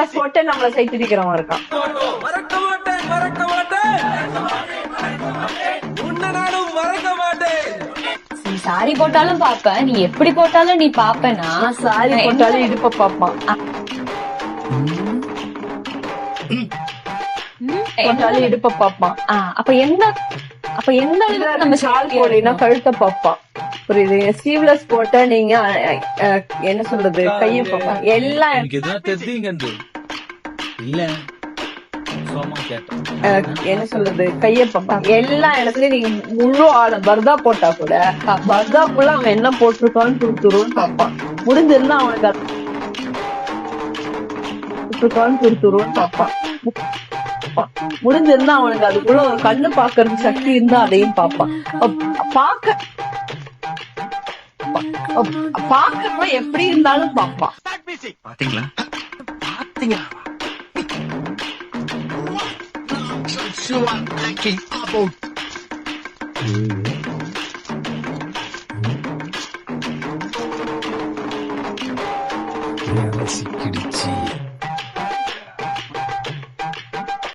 Class போட்டு நம்மள சைத்திரிக்கிறவன் இருக்கான். மறக்க மாட்டேன் மறக்க மாட்டேன் உன்னை நானும் மறக்க மாட்டேன். நீ சாரி போட்டாலும் பாப்ப, நீ எப்படி போட்டாலும் நீ பாப்பனா. சாரி போட்டாலும் இடுப்ப பாப்பான், போட்டாலும் இடுப்ப பாப்பான். அப்ப எந்த நம்ம ஷால் போடலைன்னா கழுத்தை பாப்பான். புரியுது? ஸ்லீவ்லெஸ் போட்டா நீங்க என்ன சொல்றது, கையை பாப்பான். எல்லாம் என்ன சொல்றது, கைய பாப்பான். எல்லா இடத்துலயும் நீங்க முழு ஆள பர்தா போட்டா கூட பர்தாக்குள்ள அவன் என்ன போட்டிருக்கான்னு துருத்துருன்னு பாப்பான். முடிஞ்சிருந்தா அவனுக்கு துருத்துருன்னு பாப்பான். முடிஞ்சிருந்தா அவனுக்கு அதுக்குள்ள ஒரு கண்ணு பாக்குறது சக்தி இருந்தா அதையும் பாப்பான். பாக்கிறவன் எப்படி இருந்தாலும் பாப்பான். பாத்தீங்களா பாத்தீங்களா சிக்கிடுச்சு.